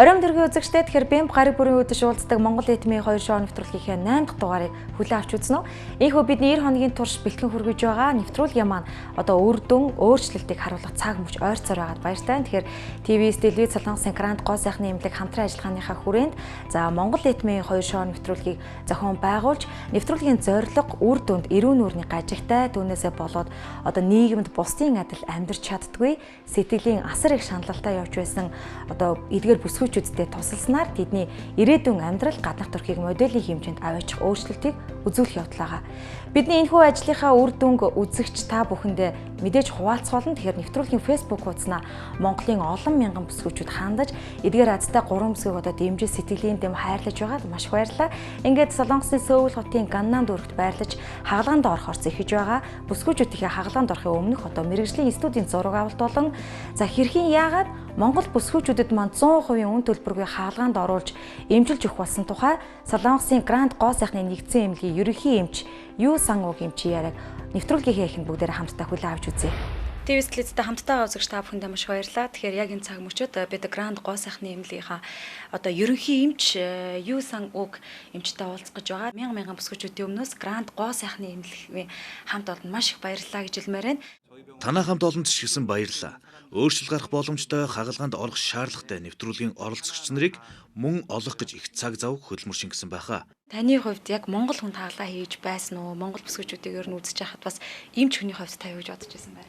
Оройн дэргийн үзэгчдээ тэгэхээр Бэмб гариг бүрийн үдэш уулздаг Монгол эдмийн 2 шоу нэвтрүүлгийнхээ 8 дахь дугаарыг хүлээн авч үзнэ үү. Ийхүү бидний 90 хоногийн турш бэлтгэн хүргэж байгаа нэвтрүүлгийн маань одоо үр дүн өөрчлөлтийг харуулах цаг мөч ойрцоор байгаад баяртай. Тэгэхээр ТV-с телевиз Солонгосын грант гоо сайхны эмнэлэг хамтран ажиллагааныхаа хүрээнд за Монгол эдмийн 2 шоу нэвтрүүлгийг зохион байгуулж нэвтрүүлгийн зорилго үр дүнд эрүүн нүрийн гажигтай түүнээсээ болоод одоо нийгэмд бусдын адил амьдрч чаддгүй сэтгэлийн асар их шаналлалтай явж байсан одоо эдгээр бүсгүйчүүдтэй тусалснаар тэдний ирээдүйн амьдрал гаднах төрхийг моделийн хэмжээнд аваачих өөрчлөлтийг үзүүлэх явдал байгаа. Бидний энэхүү ажлынхаа үр дүнг үзэгч та бүхэндээ мэдээж хуваалцах болно. Тэгэхээр нэвтрүүлгийн Facebook хуудаснаа Монголын олон мянган бүсгүйчүүд хандаж эдгээр азтай 3 бүсгийг одоо дэмжиж сэтгэлийн дэм хайрлаж байгаад маш их баярлалаа. Ингээд Солонгосын Сөүл хотын Ганнам дүүрэгт байрлаж хагалгаанд орохоор зэхэж байгаа. Бүсгүйчүүдийнхээ хагалгаанд орохын өмнөх одоо мэрэгжлийн студийн зураг авалт болон за хэрхэн яагаад Монгол бүсгүйчүүдэд маань 100% үн төлбөргүй хаалгаанд оруулж эмчилж өгөх болсон тухай Солонгосын грант гоо сайхны нэгдсэн эмнэлгийн ерөнхий эмч Юу Сан Уг эмчийн яриаг нэвтрүүлгийнхээ эхэнд бүгдээрээ хамтдаа хүлээн авч үзье. ТV-с телевизтэй хамтдаа үзэгч та бүхэндээ маш баярлалаа. Тэгэхээр яг энэ цаг мөчид бид грант гоо сайхны эмнэлгийнхаа одоо ерөнхий эмч Юу Сан Уг эмчтэй уулзах гэж байгаа. Мянган бүсгүйчүүдийн өмнөөс грант гоо сайхны эмнэлгийн хамт олон маш их баярлалаа гэж хэлмээр байна. Танай хамт олонд ч гэсэн баярлалаа. Өөрчлөлт гарах боломжтой хагалгаанд орох шаардлагатай нэвтрүүлгийн оролцогч нарыг мөн олох гэж их цаг зав хөдөлмөр шингэсэн байхаа. Таны хувьд яг Монгол хүнд хагалгаа хийж байсан уу? Монгол бүсгүйчүүдийг ер нь үзэж байхад бас эмч хүний хувьд та юу гэж бодож байсан бэ?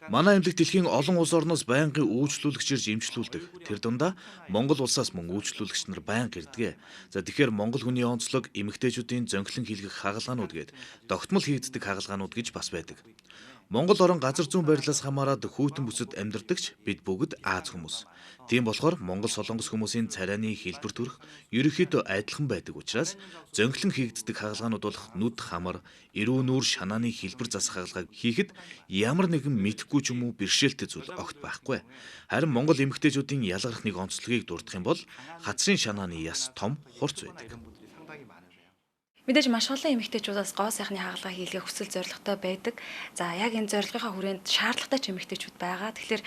Манай эмнэлэг дэлхийн олон улс орноос байнгын үйлчлүүлэгч ирж эмчлүүлдэг. Тэр дундаа Монгол улсаас мөн үйлчлүүлэгч нар байнга ирдэг. За тэгэхээр Монгол хүний онцлог эмэгтэйчүүдийн зөнхлөн хийлгэх хагалгаанууд гээд тогтмол хийгддэг хагалгаанууд гэж бас байдаг. Монгол орон газар зүүн байрлалаас хамаарат хүйтэн бүсэд амьдардагч бид бүгд Аз хүмүүс. Тийм болохоор Монгол Солонгос хүмүүсийн царайны хэлбэр төрх ерөнхийдөө адилхан байдаг учраас зөнхлөн хийгддэг хагалгаанууд бол нүд хамар, эрүүн нүур шанааны хэлбэр засах хагалгааг хийхэд ямар нэгэн мэдхгүй ч юм уу бэрхшээлтэй зүйл огт байхгүй. Харин Монгол эмэгтэйчүүдийн ялгарх нэг онцлогийг дурдах юм бол хацрын шанааны яс том хурц байдаг. Мэдээж маш олон эмэгтэйчүүдээс гоо сайхны хагалгаа хийлгэх хүсэл зорилготой байдаг. За яг энэ зорилгынхаа хүрээнд шаардлагатай ч эмэгтэйчүүд байгаа. Тэгэхээр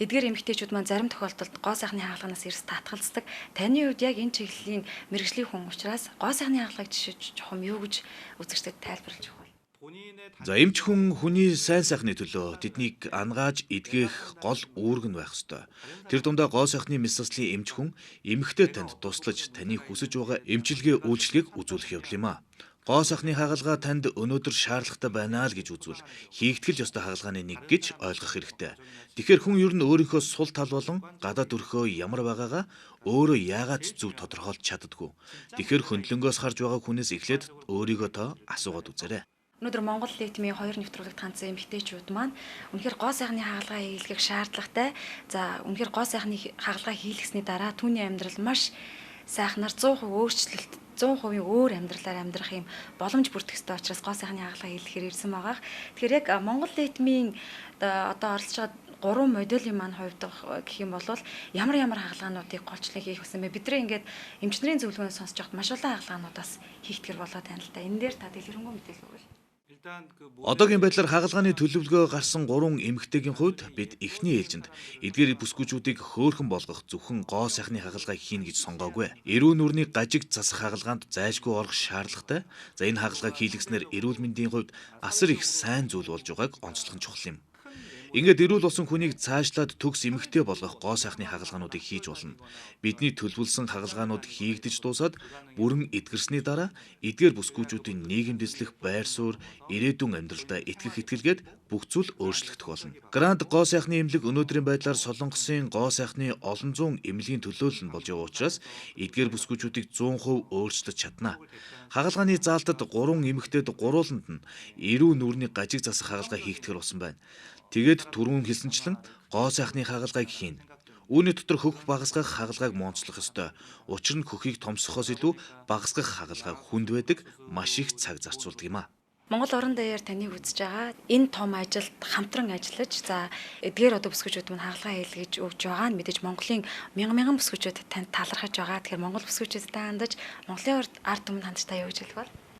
эдгээр эмэгтэйчүүд маань зарим тохиолдолд гоо сайхны хагалгаанаас эрс татгалздаг. Таны хувьд яг энэ чиглэлийн мэрэгжлийн хүн учраас гоо сайхны хагалгааг жишээж чухам юу гэж үзэгчдэд тайлбарлаж өгөх вэ? За эмч хүн хүний сайн сайхны төлөө тэднийг ангааж эдгэх гол үүрэг нь байх ёстой. Тэр дундаа гоо сайхны мэс заслын эмч хүн эмэгтэй танд туслаж таны хүсэж байгаа эмчилгээ үйлчлэгийг үзүүлэх явдал юм а. Гоо сайхны хагалгаа танд өнөөдөр шаардлагатай байна л гэж үзвэл хийгдгэл ёстой хагалгааны нэг гэж ойлгох хэрэгтэй. Тэгэхээр хүн ер нь өөрийнхөө сул тал болон гадаад өрхөө ямар байгаагаа өөрөө яагаад зөв тодорхойлж чаддаггүй. Тэгэхээр хөндлөнгөөс харж байгаа хүнээс эхлээд өөрийгөө та асуугаад үзээрэй. Өнөөдөр Монгол эдмийн 2 нэвтрүүлэгт хандсан эмэгтэйчүүд маань үнэхээр гоо сайхны хагалгаа хийлгэх шаардлагатай. За үнэхээр гоо сайхны хагалгаа хийлгэсний дараа түүний амьдрал маш сайхнаар 100% өөрчлөлт 100% өөр амьдралаар амьдрах юм боломж бүрдэх ёстой учраас гоо сайхны хагалгаа хийлгэхээр ирсэн байгаа. Тэгэхээр яг Монгол эдмийн одоо оролцож байгаа 3 моделийн маань хувьд гэх юм бол ямар хагалгаануудыг голчлон хийх гэсэн бэ? Бидний ингээд эмчнэрийн зөвлөгөөнөөс сонсож байхад маш олон хагалгаануудаас хийгдгэр болоод байна л да. Энэ дээр та дэлгэрэнгүй мэдээлэл өгвөл. Одоогийн байдлаар хагалгааны төлөвлөгөө гарсан 3 эмэгтэйгийн хувьд бид эхний ээлжинд эдгээр бүсгүйчүүдийг хөөрхөн болгох зөвхөн гоо сайхны хагалгааг хийнэ гэж сонгоогүй. Эрүүн нүрийн гажиг засах хагалгаанд зайлшгүй орох шаардлагатай. За энэ хагалгааг хийлгэснээр эрүүл мэндийн хувьд асар их сайн зүйл болж байгааг онцлох нь чухал юм. Ингээд эрүүл болсон хүнийг цаашлаад төгс эмэгтэй болгох гоо сайхны хагалгаануудыг хийж болно. Бидний төлөвлөсөн хагалгаанууд хийгдэж дуусаад бүрэн эдгэрсний дараа эдгээр бүсгүйчүүдийн нийгэмд эзлэх байр суурь, ирээдүйн амьдралдаа итгэх итгэлгээд бүх зүйл өөрчлөгдөх болно. Грант гоо сайхны эмнэлэг өнөөдрийн байдлаар Солонгосын гоо сайхны олон зуун эмнэлгийн төлөөлөл нь болж байгаа учраас эдгээр бүсгүйчүүдийг 100% өөрчлөж чадна. Хагалгааны заалтад 3 эмэгтэйд гурууланд нь эрүүн нүрийн гажиг засах хагалгаа хийгдэхэр болсон байна. Тэгээд түрүүн хэлсэнчлэн гоо сайхны хагалгааг хийнэ. Үүний дотор хөх багасгах хагалгааг монцлох ёстой. Учир нь хөхийг томсгохоос илүү багасгах хагалгаа хүнд байдаг, маш их цаг зарцуулдаг юм а. Монгол орон даяар таныг үзэж байгаа энэ том ажилд хамтран ажиллаж за эдгээр одоо бүсгүйчүүд мань хагалгаа хийлгэж өгч байгаа нь мэдээж Монголын мянган бүсгүйчүүд танд талархаж байгаа. Тэгэхээр Монгол бүсгүйчүүдтэй хандаж Монголын ард түмэнд хандж та юу гэж хэлэх вэ?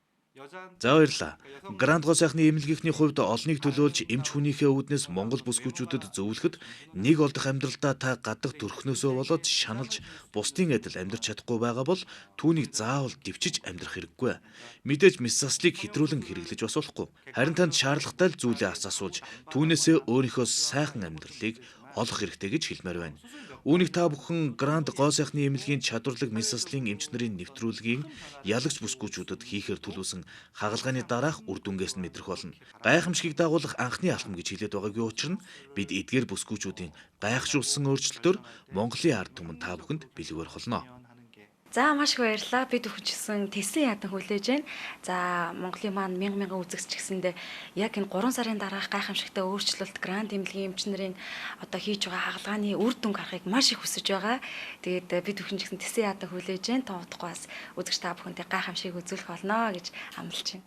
За баярлалаа. Гранд гоо сайхны эмнэлгийнхний хувьд олныг төлөөлж эмч хүнийхээ үүднээс Монгол бүсгүйчүүдэд зөвлөхөд нэг олдох амьдралдаа та гадаг төрхнөөсөө болоод шаналж бусдын адил амьдрч чадахгүй байгаа бол түүнийг заавал дэвчиж амьдрах хэрэггүй. Мэдээж мэс заслыг хэтрүүлэн хэрэглэж бас болохгүй. Харин танд шаардлагатай л зүйлээ асууж түүнээсээ өөрийнхөө сайхан амьдралыг олох хэрэгтэй гэж хэлмээр байна. Үүнийг та бүхэн Гранд гоо сайхны эмнэлгийн чадварлаг мэс заслын эмч нарын нэвтрүүлгийн ялагч бүсгүйчүүдэд хийхээр төлөвлөсөн хагалгааны дараах үр дүнгээс нь мэдрэх болно. Гайхамшигыг дагуулах анхны алхам гэж хэлээд байгаагийн учир нь бид эдгээр бүсгүйчүүдийн гайхшруулсан өөрчлөлтөөр Монголын ард түмэн та бүхэнд бэлэг барих болно. За маш их баярлалаа. Бид өхөжсөн тесэн ядан хүлээж байна. За Монголын маань мянган үзэгч гэсэндээ яг энэ 3 сарын дараах гайхамшигтай өөрчлөлт Гранд эмнэлгийн эмч нарын одоо хийж байгаа хагалгааны үр дүнг харахыг маш их хүсэж байгаа. Тэгээд бид өхөн гэсэн тесэн ядан хүлээж байна. Тоодохгүй бас үзэгч та бүхэнтэй гайхамшиг үзүүлэх болно гэж амлаж байна.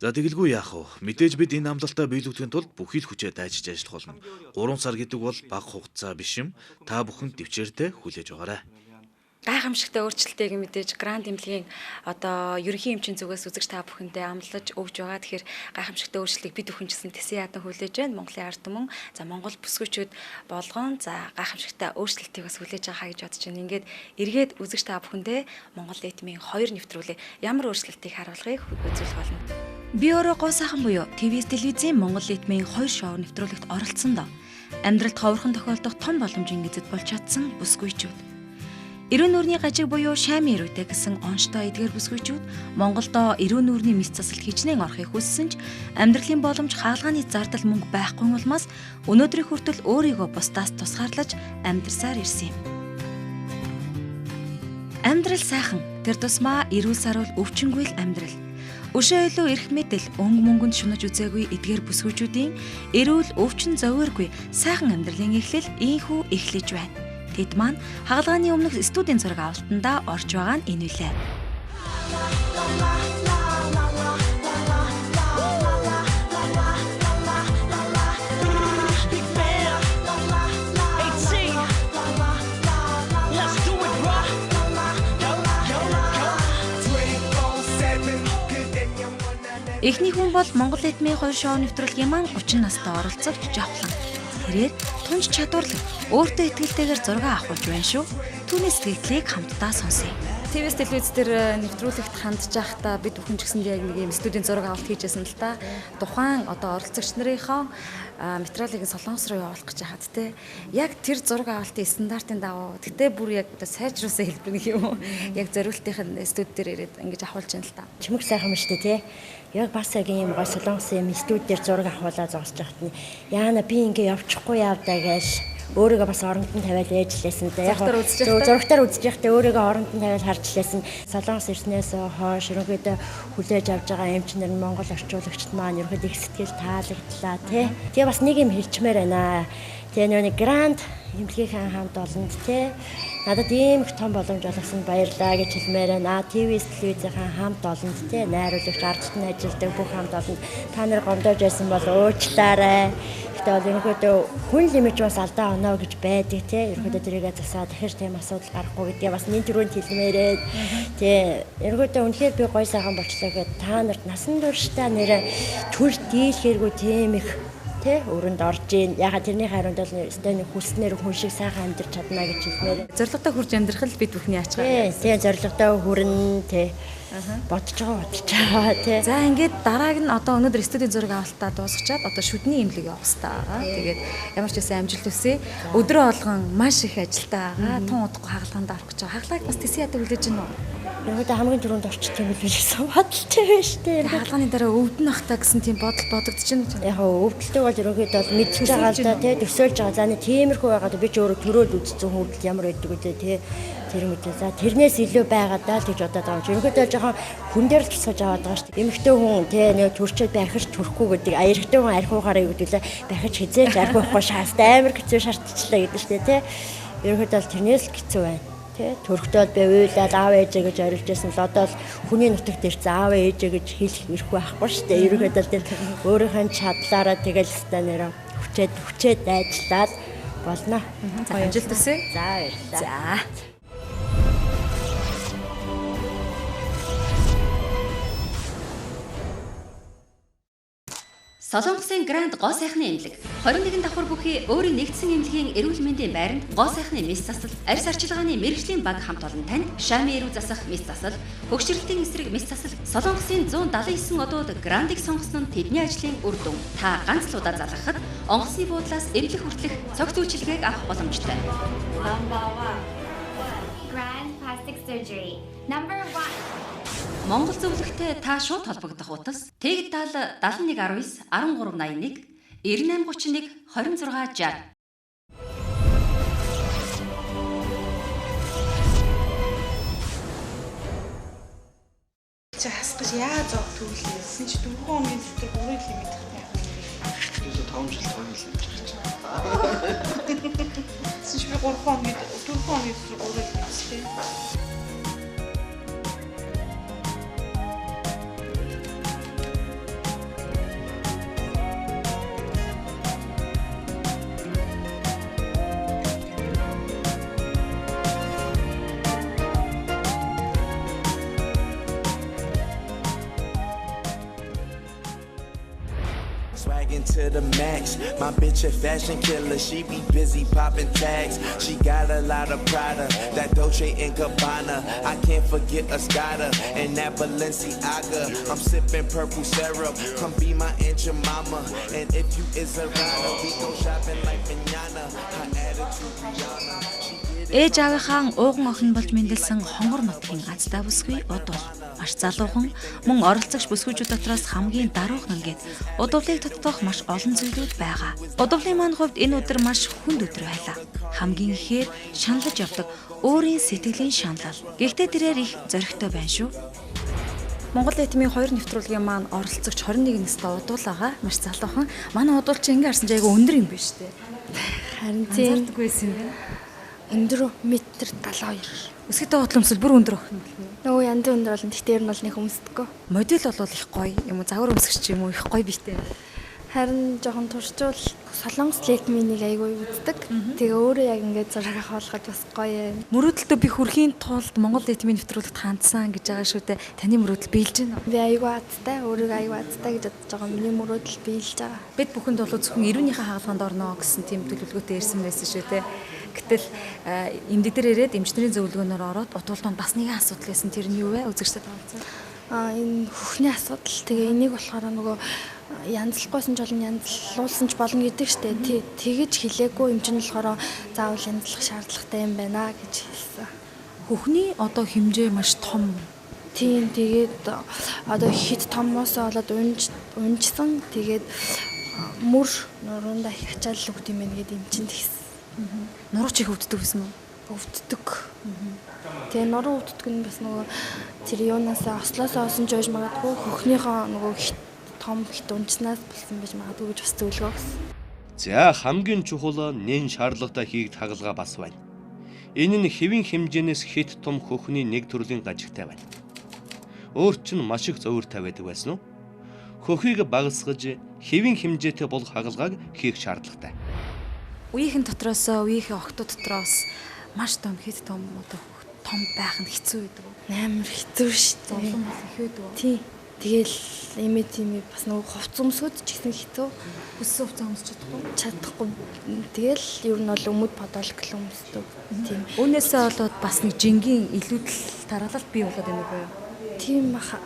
За тэгэлгүй яах вэ? Мэдээж бид энэ амлалтаа биелүүлэхийн тулд бүхий л хүчээ дайжиж ажиллах болно. 3 сар гэдэг бол бага хугацаа биш юм. Та бүхэн төвчээртэй хүлээж байгаарай. Гайхамшигтай өөрчлөлтийг мэдээж Гранд эмнэлгийн одоо ерөнхий эмчийн зүгээс үзэгч та бүхэндээ амлаж өгж байгаа. Тэгэхээр гайхамшигтай өөрчлөлтийг бид өхөнчсөн тесэн ядан хүлээж байна. Монголын ард түмэн за Монгол бүсгүйчүүд болгон за гайхамшигтай өөрчлөлтийг бас хүлээж байгаа гэж бодож байна. Ингээд эргээд үзэгч та бүхэндээ Монгол нийтмийн 2 нэвтрүүлэг ямар өөрчлөлтийг харуулахыг үзүүлэх болно. Би өөрөө гоо сайхан буюу ТВ-с телевизийн Монгол нийтмийн 2 шоу нэвтрүүлэгт оролцсон доо. Амьдралд ховорхон тохиолдох том боломжийн эзэд болж чадсан бүсгүйчүүд. Эрүүн нүрийн гажиг буюу шаймын эрүүтэй гэсэн онцтой эдгээр бүсгүйчүүд Монголдо эрүүн нүрийн мэс засал хичнээн орохыг хүссэн ч амьдралын боломж хаалгааны зардал мөнгө байхгүй улмаас өнөөдрийн хүртэл өөрийгөө бусдаас тусгаарлаж амьдрсаар ирсэн юм. Амьдрал сайхан, тэр тусмаа эрүүл саруул өвчнгүй л амьдрал. Өшөө илүү эрх мэдэл өнгө мөнгөнд шунаж үзээгүй эдгээр бүсгүйчүүдийн эрүүл өвчин зовооргүй сайхан амьдралын эхлэл ийхүү эхлэж байна. Тэд маань хагалгааны өмнөх студийн зураг авалтандаа орж байгаа нь энэ үлээ. Эхний хүн бол Монгол нийтмийн 2 шоу нэвтрүүлгийн маань 30 настай оролцогч Жавхлан. Тэрээр тунч чадварлаг өөртөө итгэлтэйгээр зураг авахулж байна шүү. Түүний сэтгэлдлийг хамтдаа сонсъё. ТВ-с телевиз дээр нэвтрүүлэгт хандж байхдаа бид бүхэн ч гэсэн яг нэг юм студийн зураг авалт хийжсэн л та. Тухайн одоо оролцогч нарынхаа материалыг солонгос руу явуулах гэж хаад те. Яг тэр зураг авалтын стандартын дагуу. Гэтэ бүр яг одоо сайжруулсан хэлбэр нэг юм уу. Яг зориултын студи дээр ирээд ингэж авахулж байна л та. Чимэг сайхан юм шүү дээ те. Яг бас яг юм гоо солонгосын юм студи дээр зураг авахуулаад зогсож байхад нь яана би ингэ явчихгүй явдаа гэж өөрийгөө бас оронд нь тавиад ээжлээсэн. Яг зурагтаар үзэж байхдаа өөрийгөө оронд нь тавиад харж лээсэн. Солонгос ирснээс хойш ерөнхийдөө хүлээж авч байгаа эмчнэр нь Монгол орчуулагчд маань ерөнхийдөө их сэтгэл таалагдлаа тий. Тэгээ бас нэг юм хэлчмээр байна. Тэгээ нэг Гранд эмнэлгийн хамт олонд тий. Надад ийм их том боломж олгосон баярлалаа гэж хэлмээр байна. ТВ-с телевизийн хамт олонд тий найруулагч ардчид нь ажилладаг бүх хамт олонд та нар гомдоож байсан бол уучлаарай. Ерөнхийдөө хүн лимж бас алдаа оноо гэж байдаг тий. Ерөнхийдөө тэрийгээ засаад дахиж тийм асуудал гарахгүй гэдгээ бас миний түрүүнд хэлмээрээ тий. Ерөнхийдөө үнэхээр би гой сайхан болчлоо гэхэд та нарт насан туршдаа нэрэ чүр дийлхэргүй тийм их тий өрөнд орж ийн. Ягаад тэрний хариунд бол өстэй хүснээр хүн шиг сайхан амьдарч чадна гэж хэлмээр. Зорилготой хүрч амьдрах л бид бүхний ач гарал. Тий зорилготой хүрнэ тий. Бодож байгаа тий. За ингээд дарааг нь одоо өнөөдөр студийн зураг авалтаа дуусгачаад одоо шүдний имлэг явах хэрэгтэй байгаа. Тэгээд ямар ч байсан амжилт хүсье. Өдрөө болгон маш их ажилтаа байгаа. Тун удахгүй хагалгаанд орох гэж байгаа. Хагалгааг бас тесэн ятаг хүлээж байна уу? Ерөнхийдөө хамгийн түрүүнд орчих юм биш гэсэн бодолтой байна шүү дээ. Хагалгааны дараа өвдөн ахтаа гэсэн тийм бодол бодогдож байна. Яг өвдөлтөг бол ерөнхийдөө бол мэдчихэж байгаа л да тий төсөөлж байгаа. За нэг тиймэрхүү байгаад би ч өөрөө төрөөд үзсэн хөвдөл ямар байдаг үү тий. Тэр мэдээ. За тэрнээс илүү байгаад даа л гэж бодоод байгаа юм. Ерөнхийдөө жоохон хүн дээр л тусгаж аваад байгаа шүү дээ. Эмэгтэй хүн тий нэг төрчөөд би архиж төрөхгүй гэдэг. Эрэгтэй хүн архиухаараа югдүүлээ. Бахиж хизээж архиухгүй шаастай амар хэцүү шаардчихлаа гэдэг шүү дээ тий. Ерөнхийдөө л тэрнээс л хэцүү байна. Төрхтөд би уйлаад аав ээжээ гэж орилж байсан л одоо л хүний нутагт ирж аав ээжээ гэж хэлэх ирэхгүй байхгүй шүү дээ. Ерөнхийдөө тэр өөрийнхөө чадлаараа тэгэл хэвээр нэрэ хүчээд ажиллаад болно. За амжилт хүсье. За баярлалаа. За Солонгосын Гранд гоо сайхны эмнэлэг 21 давхар бүхий өөрийн нэгдсэн эмнэлгийн эрүүл мэндийн байранд гоо сайхны мис засал, арьс арчилгааны мэрэгжлийн баг хамт олон танд шами эрүү засах мис засал, хөгшрөлтийн эсрэг мис засал, Солонгосын 179 одууд Грандыг сонгосон нь тэдний ажлын үр дүн. Та ганц л удаа залгахад онгоцны буудлаас эвлэх хүртэлх цогт үйлчилгээг авах боломжтой. Grand plastic surgery. Number 1. Монгол зөвлөгтэй та шууд холбогдох утас Тэг тал 7119 1381 9831 2660. Чи хасгаж яаж зов төвлөсөн чи 4 хоногийн дотор 3 км явах юм. Тэрээс 5 жил тоогоолж байна. Чи би 4 хоногийн дотор 3 км тий. Swaggin' to the max. My bitch a fashion killer. She be busy popping tags. She got a lot of Prada. That Dolce & Gabbana. I can't forget Escada and that Balenciaga. I'm sipping purple syrup. Come be my Aunt Jemima. And if you is a rider, we go shopping like manana. Her attitude Rihanna. Ээж аавынхаа ууган охин болж мэндэлсэн хонгор нутгийн азтай бүсгүй удуул. Маш залуухан мөн оролцогч бүсгүйчүүд дотроос хамгийн даруухан гээд удуулыг тоттох маш олон зүйлүүд байгаа. Удуулын маань хувьд энэ өдөр маш хүнд өдөр байлаа. Хамгийн ихээр шаналж явдаг өөрийн сэтгэлийн шаналл. Гэхдээ тэрээр их зоригтой байна шүү. Монгол нийтмийн 2 нэвтрүүлгийн маань оролцогч 21 настай удуул байгаа. Маш залуухан. Манай удуул чи ингээ харсан чи айгу өндөр юм биш үү? Харин тийм Анзаардаггүйсэн юм байна. өндөр метр 72. Өсгөтэй ботломсол бүр өндөр охин. Нөгөө янзын өндөр болно. Тэгтээ ер нь бол нэг өмсдөггүй. Модель бол их гоё юм уу? Загвар өмсгч юм уу? Их гоё биетэй. Харин жоохон туршуул солонгос летминийг айгүй үздэг. Тэгээ өөрөө яг ингээд зураг авахлахад бас гоё юм. Мөрөөдөлтөө би хүрхийн тулд Монгол нийтмийн нэвтрүүлэгт хандсан гэж байгаа шүү дээ. Таны мөрөөдөл биелж байна уу? Би айгүй азтай, өөрийгөө айгүй азтай гэж бодож байгаа. Миний мөрөөдөл биелж байгаа. Бид бүхэнд бол зөвхөн эрүүнийхээ хаалганд орно гэсэн тийм төлөвлөгөөтэй ирсэн байсан шүү дээ. Гэтэл эмдэг дээр ирээд эмчнэрийн зөвлөгөөнөөр ороод удуултанд бас нэгэн асуудал байсан. Тэр нь юу вэ? Үзэгчдэд хаалцсан. Энэ хөхний асуудал. Тэгээ энийг болохоор нөгөө янзлахгүйсэн ч болно, янзлуулсан ч болно гэдэг штэ. Тэгэж хэлээгүй юм чинь болохоор заавал янзлах шаардлагатай юм байна гэж хэлсэн. Хөхний одоо хэмжээ маш том. Тийм тэгээд одоо хит томоос болоод унжсан. Тэгээд мөр нуруундаа их ачаал өгд юм байна гэдэг юм чинь тэгсэн. Нурууч их өвддөг гэсэн үү? Өвддөг. Тэгээ нуруу өвддөг нь бас нөгөө тэр юунаасаа ослоосоо осон ч байж магадгүй хөхнийхөө нөгөө том хит унжснаас болсон байж магадгүй гэж бас зөвлөгөө өгсөн. За хамгийн чухал нэн шаардлагатай хийгдэх хагалгаа бас байна. Энэ нь хэвийн хэмжээнээс хэд том хөхний нэг төрлийн гажигтай байна. Өөр чинь маш их зовёртой байдаг байсан уу? Хөхийг багасгаж хэвийн хэмжээтэй болох хагалгааг хийх шаардлагатай. Үеийнхэн дотроос, үеийнхээ охтууд дотроос маш том хэд том одоо том байх нь хэцүү байдаг. Амар хэцүү шүү дээ. Зовлон бол их байдаг. Тий. Тэгэл имээ бас нөгөө хувц өмсгөд ч гэсэн хэцүү. Хүссэн хувцас өмсч Чадахгүй. Тэгэл ер нь бол өмд подолк л өмсдөг. Тийм. Үүнээсээ болоод бас нэг жингийн илүүдэл тараалал бий болоод байна уу? Тийм баха.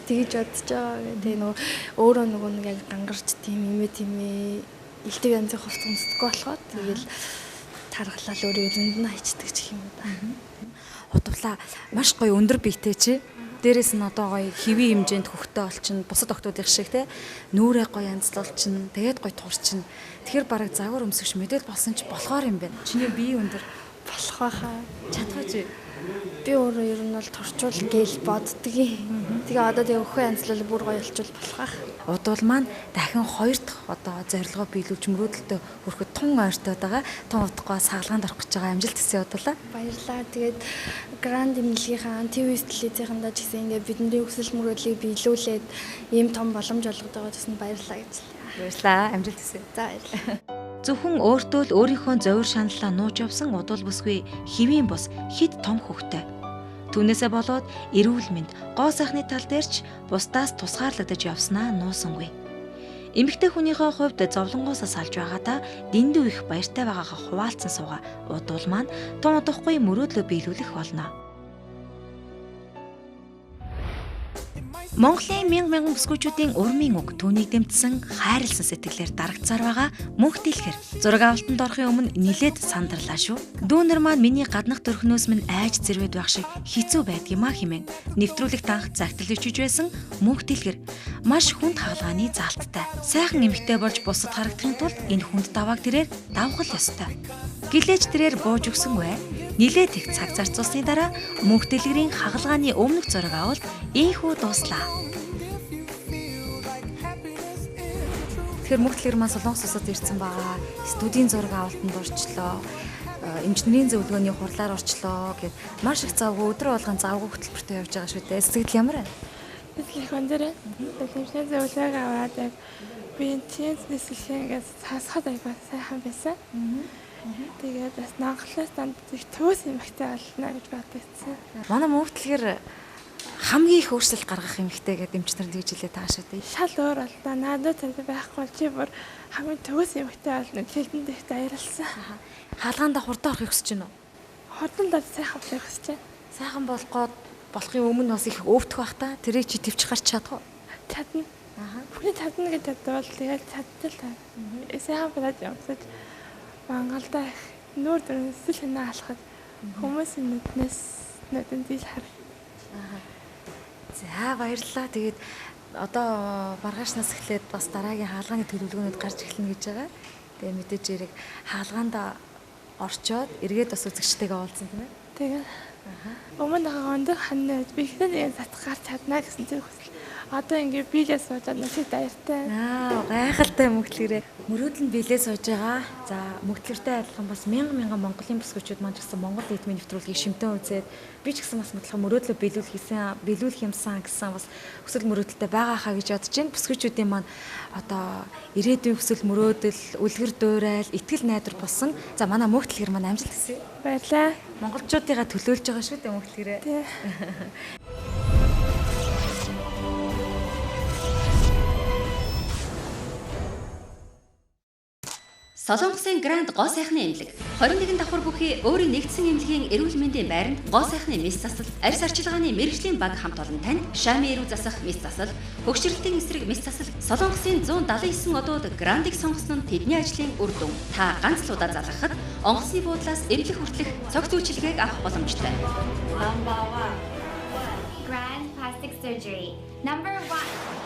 Тэгж бодож байгаа. Тэгээ нөгөө өөрөө нөгөө нэг яг гангарч тийм имээ илдэг янзын хувц өмсдөг болохоор тэгэл тархалал өөрөө зөнд нь хайчдаг ч юм да. Удуулаа маш гоё өндөр биетэй чи. Дээрээс нь одоо гоё хэвийн хэмжээнд хөхтэй олчин, бусад охтуудын шиг те нүүрээ гоё янзлуулчин, тэгээд гоё турчин. Тэгэхээр бараг загвар өмсгч мэдээл болсон ч болохоор юм байна. Чиний бие өндөр Болох байхаа. чадхаа чи. Би өөрөө ер нь бол турчуул гээл боддгийн. Тэгээ одоо тэгээ өхөө янзлал бүр гоё болчул болох байх. Удуул маань дахин 2 дахь одоо зорилгоо биелүүлж мөрөөдөлтөд хүрэхэд тун ойртоод байгаа. Тун удахгүй сагалгаанд орох гэж байгаа амжилт хүсье удуулаа. Баярлалаа. Тэгээд Гранд эмнэлгийнхаа ТВ студиэцэндээ ч гэсэн ингээд бидний хүсэл мөрөөдлийг биелүүлээд ийм том боломж олгоод байгаа гэсэн баярлалаа гэж. Баярлалаа. Амжилт хүсье. За баярлалаа. Зөвхөн өөртөө л өөрийнхөө зовир шаналлаа нууж явсан удуул бүсгүй хэвийн бус хит том хөхтэй. Түүнээсээ болоод эрүүл мэнд гоо сайхны тал дээр ч бусдаас тусгаарлагдаж явснаа нуусангүй. Эмэгтэй хүнийхээ хувьд зовлонгоосоо салж байгаадаа дэндүү их баяртай байгаагаа хуваалцсан сууга удвал маань тун удахгүй мөрөөдлөө биелүүлэх болно. Монголын мянган бүсгүйчүүдийн урмын үг түүнийг дэмтсэн хайрлсан сэтгэлээр дарагдсаар байгаа мөнх дэлгэр. Зураг авалтанд орохын өмнө нилээд сандарлаа шүү. Дүүнер маань миний гаднах төрхнөөс минь айж зэрвэд байх шиг хэцүү байдгиймаа хэмээн нэвтрүүлэх танх загтал ичиж байсан мөнх дэлгэр. Маш хүнд хаалгааны заалттай. Сайхан эмэгтэй болж бусад харагдахын тулд энэ хүнд давааг тэрээр давхал ёстой. Гэлээж тэрээр бууж өгсөнгүй. Нилээд их цаг зарцуулсны дараа мөнх дэлгэрийн хагалгааны өмнөх зураг авалт ийхүү дуслаа. Тэгэхээр мөнх дэлгэр маань Солонгос улсад ирсэн байгаа. Студийн зураг авалтанд орчлоо. Эмчнэрийн зөвлөгөөний хурлаар орчлоо гэд маш их завгүй өдрө болгон завгүй хөтөлбөртэй явж байгаа шүү дээ. Сэтгэл ямар вэ? Их өндөр. Эмчнэрийн зөвлөгөөг аваад яг би тийм нэслэхээ ингээд хасахад аяга сайхан байсан. Тэгээд бас нанхлаас данд их төвс эмхтэй болно гэж бодсон. Манай мөнх дэлгэр хамгийн их өөрчлөлт гаргах эмхтэй гэдэг эмчнэр тэгж хэлээд байгаа шүү дээ. Шал өөр боллоо. Надад цааш байхгүй чи бүр хамгийн төвс эмхтэй болно. Хэлтэнд их баярлсан. Хаалгаанд хурдан орохыг хүсэж байна уу? Хурдан даа сайхан болох хүсэж байна. Сайхан болохын өмнө бас их өвдөх бах та. Тэрийг чи төвч гарч чадах уу? Чадна. Хүний чадна гэдэг бол тэгэл чадтал. Сайхан болоод явсаж Монголда их нүүр дүнсэл хинаа алхахад хүмүүсийн нүднээс нүдэн дийл хар. За баярлалаа. Тэгээд одоо маргаашнаас эхлээд бас дараагийн хаалгааны төлөвлөгөөнүүд гарч эхэлнэ гэж байгаа. Тэгээд мэдээж эрэг хаалгаанд орчоод эргээд бас үзэгчтэйгээ уулзсан тийм ээ. Тэгээд өмнө ондог хань би ихэнх татах гарч чадна гэсэн зэрэг хүсэл. Одоо ингээ биелээ суужаад нүсээ даяртай. Гайхалтай мөнх дэлгэрээ. Мөрөөдөл нь биелээ сууж байгаа. За мөнх дэлгэртэй адилхан бас мянган Монголын бүсгүйчүүд маань ч гэсэн Монгол нийтмийн нэвтрүүлгийг шимтэн үзээд би ч гэсэн бас мэдлэг мөрөөдлөө биелүүлэх юмсан гэсэн бас хүсэл мөрөөдөлтэй байгаа хаа гэж бодож байна. Бүсгүйчүүдийн маань одоо ирээдүйн хүсэл мөрөөдөл, үлгэр дуурайл, итгэл найдвар болсон. За манай мөнх дэлгэр маань амжилт хүсье. Баярлалаа. Монголчуудыгаа төлөөлж байгаа шүү дээ мөнх дэлгэрээ. Тий. Солонгосын Гранд гоо сайхны эмнэлэг 21 давхар бүхий өөрийн нэгдсэн эмнэлгийн эрүүл мэндийн байранд гоо сайхны мэс засал, арьс арчилгааны мэрэгжлийн баг хамт олон танд шами эрүү засах мэс засал, хөгшрөлтийн эсрэг мэс засал, Солонгосын 179 одууд Грандыг сонгосон нь тэдний ажлын үр дүн. Та ганц л удаа залгахад онгоцны буудлаас эмнэлэг хүртэлх цогц үйлчилгээг авах боломжтой. Grand plastic surgery. Number 1.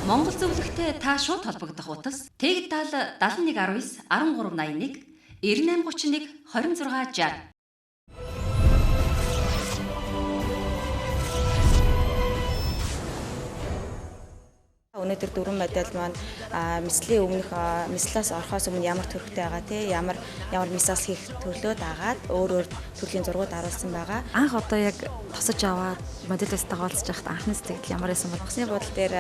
Монгол зөвлөгтэй та шууд холбогдох утас Тэг тал 7119 1381 9831 2660. Өнөөдөр дөрвөн медаль маань мэслийн өмнөх мэслээс орохоос өмнө ямар төрхтэй байгаа тий ямар мэсаас хийх төрлөө дагаад өөр төрлийн зургууд харуулсан байгаа. Анх одоо яг тосож аваад модельээс дагаалж байхад анхны сэтгэл ямар байсан бэ? Усны бодол дээр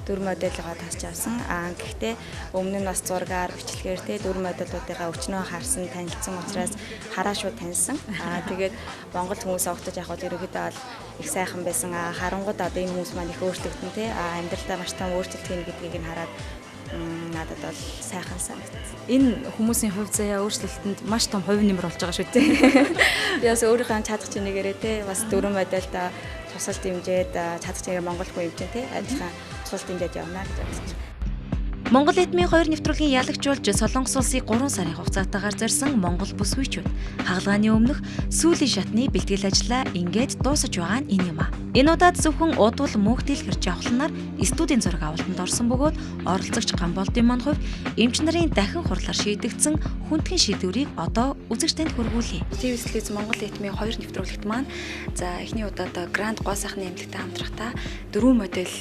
дөрвөн медальгаа тасч авсан. Гэхдээ өмнө нь бас зургаар бичлэгээр тий дөрвөн медалуудыгаа өчнөө харсан танилцсан учраас хараа шууд таньсан. Тэгээд Монгол хүмүүс огтож яг бол ерөөхдөө бол их сайхан байсан. Харангууд одоо энэ хүмүүс маань их өөрчлөгдөн тий амьдралдаа маш том өөрчлөлт хийн гэдгийг нь хараад надад бол сайхан санагдсан. Энэ хүмүүсийн хувь заяа өөрчлөлтөнд маш том хувь нэмэр болж байгаа шүү дээ. Яс өөрийнхөө чадах чинээрээ те бас дөрвөн медальд тусалж дэмжээд чадах чинээр Монгол хүн хэмжээ те адилхан тусалж дэмжээд явна гэж бодож байна. Монгол нийтмийн 2 нэвтрүүлгийн ялагчулж Солонгос улсыг 3 сарын хугацаатаагаар зорьсон Монгол бүсгүйчүүд хаалгааны өмнөх сүүлийн шатны бэлтгэл ажлаа ингээд дуусаж байгаа нь энэ юм а. Энэ удаад зөвхөн удвал мөнх дэлгэр жавхланаар студийн зураг авалтанд орсон бөгөөд оролцогч Гамболдын маань хувьд эмч нарын дахин хурлаар шийдэгдсэн хүндхэн шийдвэрийг одоо үзэгчдэнд хүргүүлье. ТВ-с Монгол нийтмийн 2 нэвтрүүлэгт маань за эхний удаад Гранд гоо сайхны эмнэлэгтэй хамтрахдаа 4 модель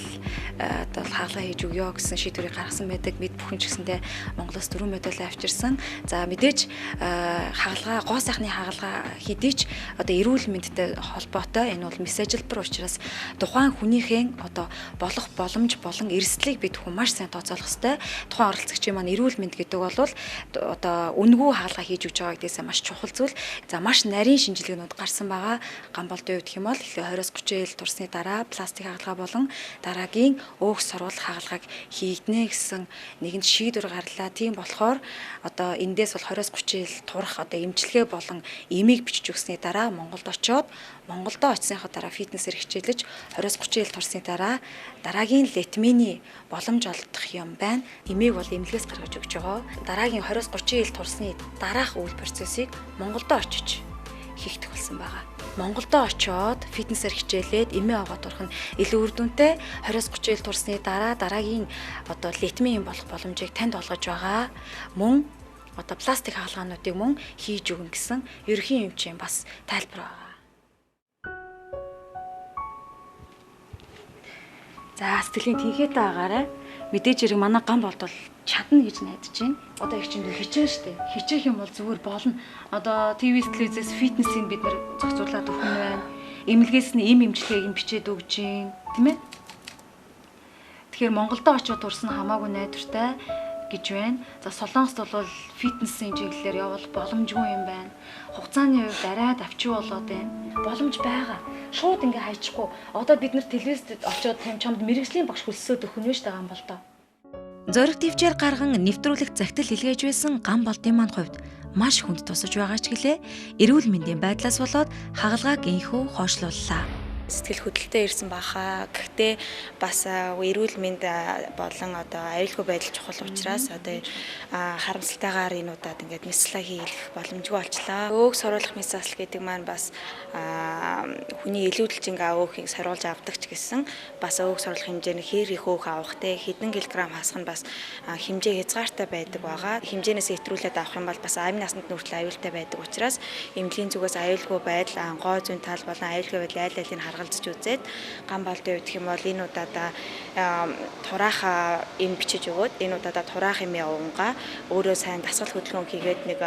одоо хаалга хийж өгөө гэсэн шийдвэрийг гаргасан байдаг. Бид бүхэн ч гэсэндээ Монголоос 4 медаль авчирсан. За мэдээж хаалга гоо сайхны хаалга хэдий ч одоо эрүүл мэндтэй холбоотой энэ бол мэс ажилбар учраас тухайн хүнийхээ одоо болох боломж болон эрсдлийг бид бүхэн маш сайн тооцоолох ёстой. Тухайн оролцогчийн маань эрүүл мэнд гэдэг бол одоо үнэгүй хаалга хийж өгч байгаа гэдгээс маш чухал зүйл. За маш нарийн шинжилгээнүүд гарсан байгаа. Гамболдын хувьд гэх юм бол 20-30 жил турсны дараа пластик хаалга болон дараагийн өөх сурвал хаалгаг хийгднэ гэсэн нэгэнд шийдвэр гарлаа. Тийм болохоор одоо эндээс бол 20-30 жил турах одоо эмчилгээ болон эмийг бичиж өгсөний дараа Монголд очоод Монголдо очсныхаа дараа фитнесээр хичээлж 20-30 жил турсны дараа дараагийн летмений боломж олдох юм байна. Эмийг бол эмнэлгээс гаргаж өгч байгаа. Дараагийн 20-30 жил турсны дараах үйл процессыг Монголдо очиж хийх болсон байгаа. Монголдо очоод фитнесээр хичээлээд эмээ аваад турах нь илүү үр дүнтэй. 20-30 жил турсны дараа дараагийн одоо летмен болох боломжийг танд олгож байгаа. Мөн одоо пластик хаалгаануудыг мөн хийж өгнө гэсэн ерөнхий эмчийн бас тайлбар байгаа. За сэтгэлийн тэнхээтэй агаарай. Мэдээж хэрэг манай гам болдвол чадна гэж найдаж байна. Одоо их чинь хичээн штэ. Хичээх юм бол зүгээр болно. Одоо ТV телевизээс фитнесийг бид нэр зохицуулаад өгөх нь байна. Эмнэлгээс нь эм эмчилгээг нь бичээд өгж гин, тийм ээ? Тэгэхээр Монголдо очиод турсан хамаагүй найдвартай гэж байна. За Солонгост бол фитнесийн чиглэлээр явал боломжгүй юм байна. Хугацааны хувьд арай давчуу болоод байна. Боломж байгаа. Шууд ингээ хайчихгүй. Одоо бид нэр телевизэд очиод чамд мэрэгжлийн багш хөлсөөд өгөх нь шүү дээ гам болдоо. Зориг төвчээр гарган нэвтрүүлэх загтал илгээж байсан гам болдын маань хувьд маш хүнд тусаж байгаа ч гэлээ эрүүл мэндийн байдлаас болоод хагалгааг инхүү хойшлууллаа. Сэтгэл хөдлөлтөй ирсэн баха. Гэхдээ бас эрүүл мэнд болон одоо аюулгүй байдал чухал учраас одоо харамсалтайгаар энэ удаад ингээд мисла хийх боломжгүй болчлаа. Өөг соруулах мис засал гэдэг маань бас хүний илүүдэлжинг өөхийг сорулж авдаг ч гэсэн бас өөг соруулах хэмжээний хэр их өөх авах те хэдэн килограмм хасах нь бас хэмжээ хязгаартай байдаг байгаа. Хэмжээнээс хэтрүүлээд авах юм бол бас амин насанд нүртэл аюултай байдаг учраас эмнэлгийн зүгээс аюулгүй байдал, гой зүйн тал болон аюулгүй байдал айл алийг харгалзаж үзээд гам болдын үед гэх юм бол энэ удаадаа тураах эм бичиж өгөөд энэ удаадаа тураах эм явуунгаа өөрөө сайн дасгал хөдөлгөөн хийгээд нэг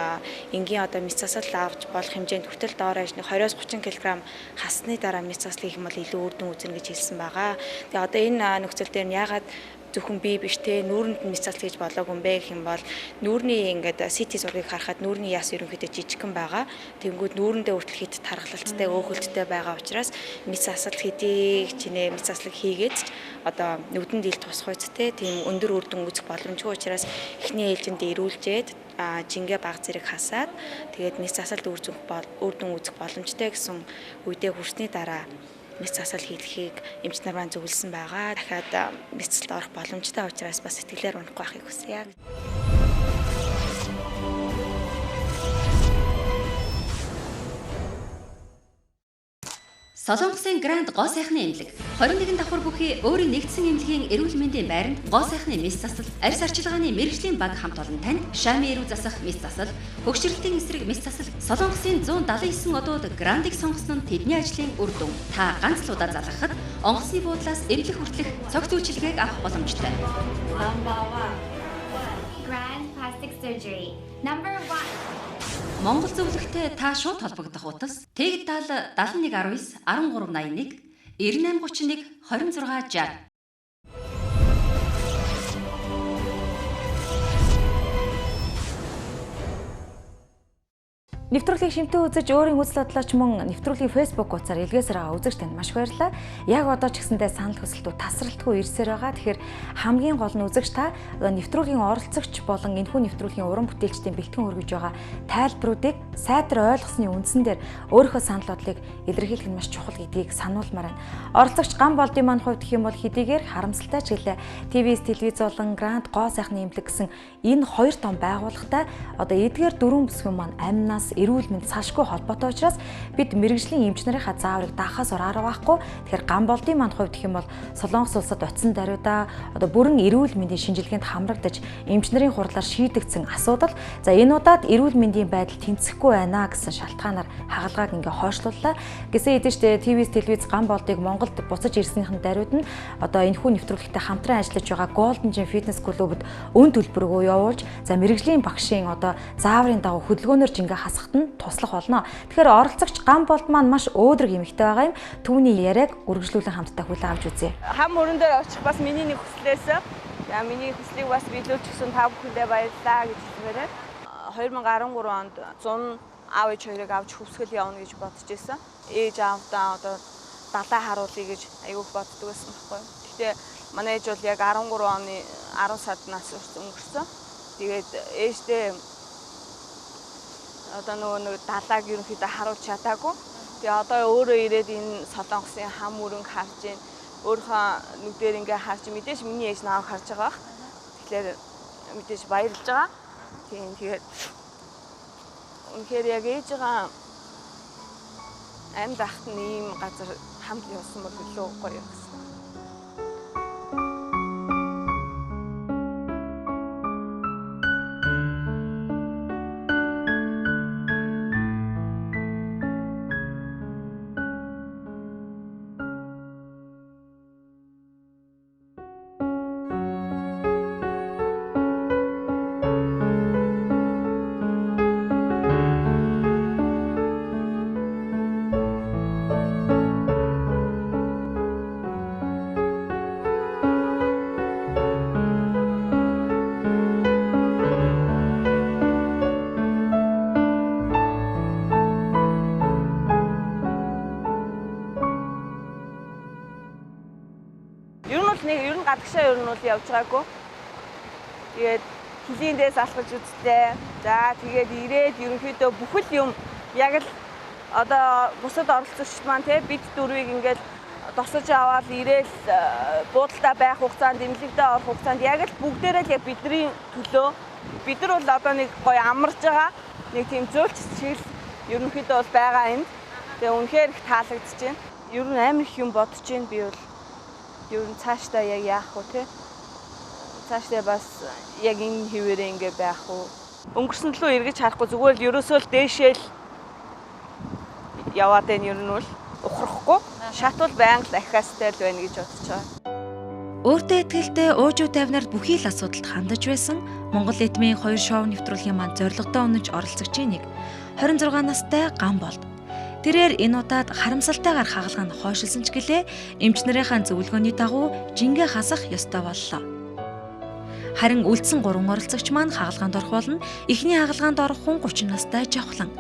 энгийн одоо мэс засал авч болох хэмжээнд хүртэл доорож 20-30 кг хасны дараа мэс засал хийх юм бол илүү үр дүн үүснэ гэж хэлсэн байгаа. Тэгээ одоо энэ нөхцөл дээр нь ягаад зөвхөн бие биш те нүүрэнд нь мэс засал хийж болоогүй юм бэ гэх юм бол нүүрний ингээд CT зургийг харахад нүүрний яс ерөнхийдөө жижигхэн байгаа. Тэнгүүд нүүрэндээ хүртэл хит тархалттай өөхөлттэй байгаа учраас мэс засал хийдэг чинээ мэс заслыг хийгээд одоо нүдэнд ил тусах үст те тийм өндөр үр дүн үүсэх боломжгүй учраас эхний ээлжинд ирүүлжээд жингээ баг зэрэг хасаад тэгээд мэс засалд үр дүн үүсэх боломжтой гэсэн үедээ хүрсний дараа мэс засал хийлгэхийг эмч нар маань зөвлөсөн байгаа. Дахиад мэс засалд орох боломжтой учраас бас сэтгэлээр унахгүй байхыг хүсье. Солонгосын Гранд гоо сайхны эмнэлэг 21 давхар бүхий өөрийн нэгдсэн эмнэлгийн эрүүл мэндийн байранд гоо сайхны мэс засал, арьс арчилгааны мэрэгжлийн баг хамт олон танд шами эрүү засах мэс засал, хөгшрөлтийн эсрэг мэс засал, Солонгосын 179 одууд Грандыг сонгосон нь тэдний ажлын үр дүн. Та ганц л удаа залгахад онгоцны буудлаас эмнэлэг хүртэлх цогц үйлчилгээг авах боломжтой. Grand plastic surgery. Number 1. Монгол зөвлөгтэй та шууд холбогдох утас Тэг тал 7119 1381 9831 2660. Нэвтрүүлгийг шимтэн үзэж өөрийн үзэл бодлооч мөн нэвтрүүлгийн Facebook хуудасаар илгээсээр байгаа үзэгч танд маш баярлалаа. Яг одоо ч гэсэндээ санал хүсэлтүүд тасралтгүй ирсээр байгаа. Тэгэхээр хамгийн гол нь үзэгч та нэвтрүүлгийн оролцогч болон энэхүү нэвтрүүлгийн уран бүтээлчдийн бэлтгэн хүргэж байгаа тайлбаруудыг сайтар ойлгосны үндсэн дээр өөрийнхөө санал бодлыг илэрхийлэх нь маш чухал гэдгийг сануулмаар байна. Оролцогч гам болдын маань хувьд гэх юм бол хэдийгээр харамсалтай ч гэлээ ТV-с телевиз болон Гранд гоо сайхны эмнэлэг гэсэн энэ хоёр том байгууллагатай одоо эдгээр дөрвөн бүсгүйн маань амнаас эрүүл мэнд салшгүй холбоотой учраас бид мэрэгжлийн эмч нарынхаа зааврыг даахаас ураараа байхгүй. Тэгэхээр гам болдын маань хувьд гэх юм бол Солонгос улсад утсан даруйдаа одоо бүрэн эрүүл мэндийн шинжилгээнд хамрагдаж эмч нарын хурлаар шийдэгдсэн асуудал. За энэ удаад эрүүл мэндийн байдал тэнцэхгүй байна гэсэн шалтгаанаар хагалгааг ингээ хойшлууллаа. Гэсэн хэдий ч ТV-с телевиз гам болдыг Монголд буцаж ирснийхэн даруйд нь одоо энэхүү нэвтрүүлэгтээ хамтран ажиллаж байгаа Golden Gym Fitness клубуд өн төлбөргөө явуулж за мэрэгжлийн багшийн одоо зааврын дагуу хөдөлгөөнөөр жингээ хасах туслах болно. Тэгэхээр оролцогч гам болд маань маш өөдрөг эмэгтэй байгаа юм. Түүний яриаг үргэлжлүүлэн хамтдаа хүлээн авч үзье. Хам өрөн дээр очих бас миний нэг хүслээс. За миний хүслийг бас биелүүлж өгсөн та бүхэндээ баярлалаа гэж хэлмээрээ. 2013 онд 100 аав ээж хоёрыг авч хөвсгөл явна гэж бодож байсан. Ээж аавдаа одоо далаа харуулъя гэж аягүй боддог байсан байхгүй юу. Гэхдээ Манай ээж бол яг 13 оны 10 сард нас өнгөрсөн. Тэгээд ээждээ одоо нөгөө далааг ерөнхийдөө харуулж чадаагүй. Тэгээ одоо өөрөө ирээд энэ Солонгосын хам өрөнг харж ийн. Өөрийнхөө нүдээр ингээ харж мэдээж миний ээж наав харж байгаа. Тэгэхээр мэдээж баярлж байгаа. Тэгээд үнэхээр яг ээжигаа амьд ахт нь ийм газар хамт явсан бол илүү гоё юм. Ер нь гадагшаа ер нь бол явж байгаагүй. Тэгээд хилийндээс алхаж үзтээ. За тэгээд ирээд ерөнхийдөө бүхэл юм яг л одоо бусад оролцогчд маань те бид дөрвийг ингээд тосож аваад ирээл буудалтай байх хугацаанд, эмнэлэгтээ орох хугацаанд яг л бүгдээрээ л яг бидний төлөө бид нар бол одоо нэг гоё амарж байгаа. Нэг тийм зөөлч чиглэл ерөнхийдөө бол байгаа энд. Тэгээ үнэхээр их таалагдж байна. Ер нь амар их юм бодож байна би бол. Ер нь цаашдаа яг яах вэ те? Цаашдаа бас яг энэ хിവэрээ ингээ байх уу? Өнгөрсөн төлөө эргэж харахгүй зүгээр л ерөөсөө л дээшээл яваад байна ер нь бол ухрахгүй. Шатвал байнга л ахиастай л байна гэж бодож байгаа. Өөртөө ихтэй уужуу тавнаар бүхий л асуудалд хандаж байсан Монгол эдмийн 2 шоу нэвтрүүлгийн маань зорилготой өнөж оролцогчийн нэг 26 настай Гамболд. Тэрээр энэ удаад харамсалтайгаар хагалгаа нь хойшилсан ч гэлээ эмч нарынхаа зөвлөгөөний дагуу жингээ хасах ёстой боллоо. Харин үлдсэн 3 оролцогч маань хагалгаанд орох болно. Эхний хагалгаанд орох хүн 30 настай жавхлан.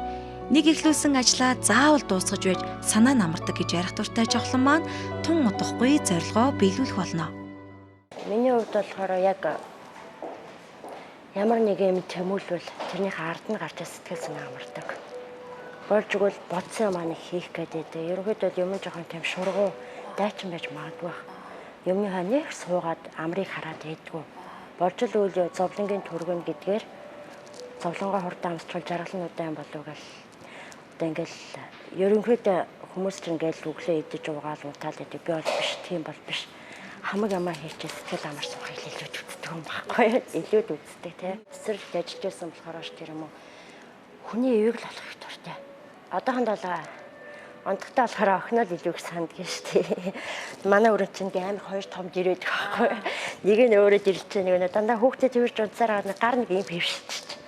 Нэг ихлүүлсэн ажлаа заавал дуусгаж байж санаа намардаг гэж ярих дуртай жавхлан маань тун удахгүй зорилгоо биелүүлэх болно. Миний хувьд болохоор яг ямар нэг юм тэмүүлвэл тэрнийхээ ард нь гарч сэтгэл санаа амардаг. Болж игэл бодсон маань хийх гэдэг. Ерөнхийдөө юм жоохон тийм шургуу дайчин байж магадгүй. Юмныхаа нэг суугаад амрыг хараад идэггүй. Болж л үйл зовлонгийн түргэн гэдгээр зовлонгоо хурдан амсчвал жаргалнуудаа юм болов гэл. Одоо ингээл ерөнхийдөө хүмүүс ч ингээл өглөө идэж уугаал унтаал гэдэг. Би бол биш, тийм бол биш. Хамаг ямаа хийчихээ сэтгэл амар суухыг илүүд үздэг юм баггүй. Илүүд үздэг тий. Эсрэг ажиллаж байсан болохоор ш тэр юм уу. Хүний эвийг л олох их дуртай. Одоохондоо ондогтой болохоор охиноо л илүү их санддаг шүү дээ. Манай өрөөнд чинь амар 2 том жирээд байхгүй. Нэг нь өөрөө жирч чинь нэг нь дандаа хүүхдэд тэрж унцаар гар нэг юм хөвшиж.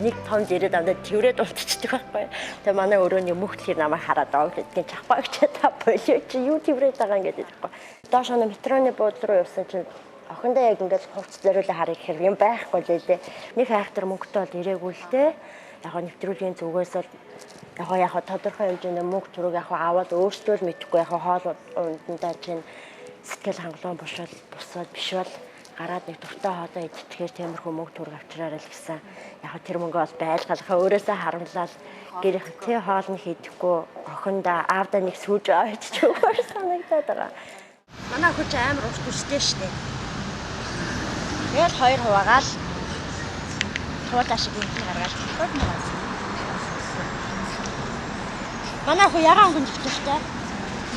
Нэг том жирээд амдаа тэрвэрэд унтчихдаг байхгүй. Тэгээ манай өрөөний мөхтлийг намайг хараад байгаа гэдгийг чахбагч та болоо чи юу тэрвэрэд байгаа ингээд байхгүй. Доош нь метроны буудлын руу явсан чинь охиндоо яг ингээд хувцс зориулаа харах хэрэг юм байхгүй л дээ. Нэг хайхтар мөнгөтэй бол ирээгүй л дээ. Яг нэвтрүүлгийн зүгээс л яг тодорхой хэмжээний мөнгө төрөг яг аваад өөртөө л мэдэхгүй яг хоол ундаа чинь сэтгэл хангалуун бушаад биш бол гараад нэг дуртай хоолоо идчихээр тиймэрхүү мөнгө төрөг авчраарай л гэсэн. Яг тэр мөнгөө бол байлгалахаа өөрөөсөө харамлаад гэрийнх тий хоолны хийдэггүй охиндоо аавда нэг сүүж аваач ч өөр санагдаад байгаа. Манай хүч амар урт үстэй штэ. Тэгэл 2 хуваагаал хуулаа шиг юм гаргаад бод маас. Манай хүү ягаан гүнжтэй штэ.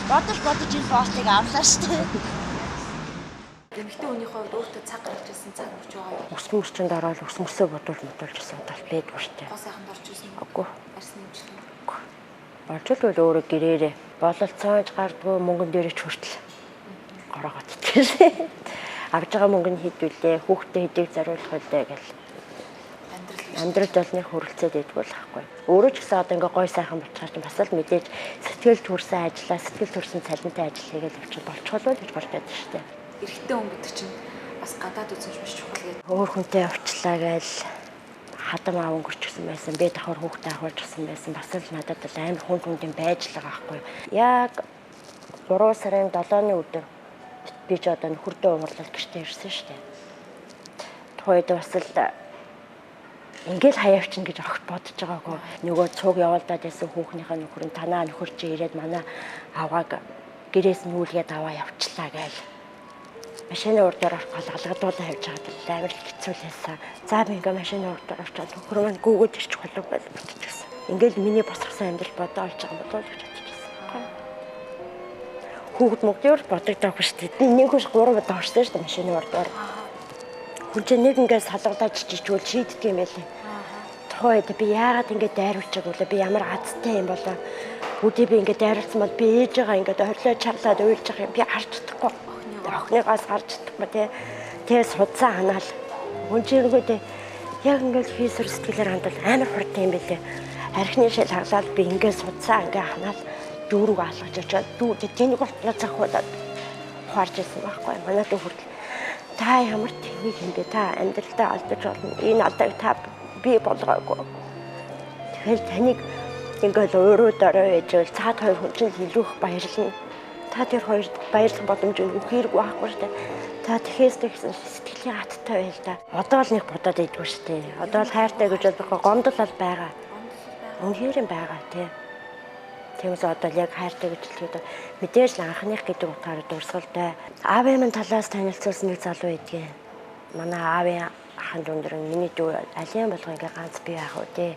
Бодож энэ постыг авлаа штэ. Эмэгтэй хүний хувьд өөртөө цаг гаргаж ирсэн цаг өгч байгаа юу? Өсмөрчөнд ороод өсмөрсөө бодуулж ирсэн удаа байдгүй штэ. Гоо сайханд орж ирсэн. Үгүй. Арсны хэмжлэг. Болж л өөрөө гэрээрээ бололцоож гардгүй мөнгөн дээрээ хүртэл гараад идчихсэн. Авж байгаа мөнгөнд хийдвүлээ, хүүхдээ хэдийг зориулах үлээ гэл. Амьдрал болны хөрөлцөөд идвэл байхгүй. Өөрөө ч гэсэн одоо ингээ гой сайхан болчихсон чинь бас л мэдээж сэтгэл төрсэн ажиллаа, сэтгэл төрсэн цалинтай ажил хийгээд явчих болчихлоо гэж болж байдаг шүү дээ. Эрэгтэй хүн гэдэг чинь бас гадаад үзэж биш чухал гэдэг. Өөр хүнтэй явчлаа гээл хадам аав өнгөрчихсөн байсан. Би давхар хүүхдээ ахуулчихсан байсан. Бас л надад л амар хүнд байж л байгаа байхгүй. Яг 3 сарын 7-ны өдөр би ч одоо нөхөрдөө уурлал гэртээ ирсэн шүү дээ. Тухайд бас л ингээл хаяавчин гэж огт бодож байгаагүй. Нөгөө цуг явуулдаад байсан хүүхнийхээ нөхөр нь танаа нөхөр чи ирээд манай авааг гэрээс нь үүлгээд аваа явчлаа гээл. Машины урд дээр орох алгадуудаа хавьж байгаа амар хэцүү байсан. За би ингээ машины урд дээр очиод нөхөр маань гүгөөд ирчих болов гэж бодчихсон. Ингээл миний босгосон амьдрал бодоо олж байгаа болов гэж бодчихсон. Хүүхд мөгдөөр бодогдоогүй шүү дээ. Нэг хүч 3 удаа орсон шүү дээ машины урд дээр. Хүн чинь нэг ингээ салгадаад чичүүл шийддэг юм байлээ. Тухайд би яагаад ингээ дайруулчих вэ? Би ямар азтай юм болоо. Үдээ би ингээ дайруулсан бол би ээжээгээ ингээ хорлоо чарлаад уйлж байгаа юм. Би харж чадахгүй. Охныгоос харж чадахгүй тий судсан ханаал. Үнчингүүдээ яг ингээл хийсвэр сэтгэлээр хандвал амар хурдан юм байлээ. Архины шил хаглаад би ингээ судсан ингээ ханаал дүүрэг алгаж очоод дүү тэнийг болтлоо захиулаад харж ирсэн байхгүй. Манай дүү хүртэл та ямар төвийг юм бэ? Та амьдралдаа алдаж болно. Энэ алдааг та би болгоогүй. Тэгэхээр таныг ингээл өөрөө дөрөө ээжвэл цаад хоёр хүн чинь илүүх баярлна. Та тэр хоёрт баярлах боломж өгөх хэрэг байхгүй шүү дээ. Та тэхээс гэсэн сэтгэлийн хаттай байл та. Одоо л нэг бодоод идэггүй шүү дээ. Одоо л хайртай гэж бодохгүй гомдол бол байгаа. Үнхээр юм байгаа тий. Тэгээс одоо л яг хайртай гэж хэлэхэд мэдээж л анхных гэдэг утгаараа дурсгалтай. Аавын минь талаас танилцуулсан нэг залуу идэгэн. Манай аавын аханд өндөр миний дүү алиан болгоо ингээ ганц бий яах вэ тий.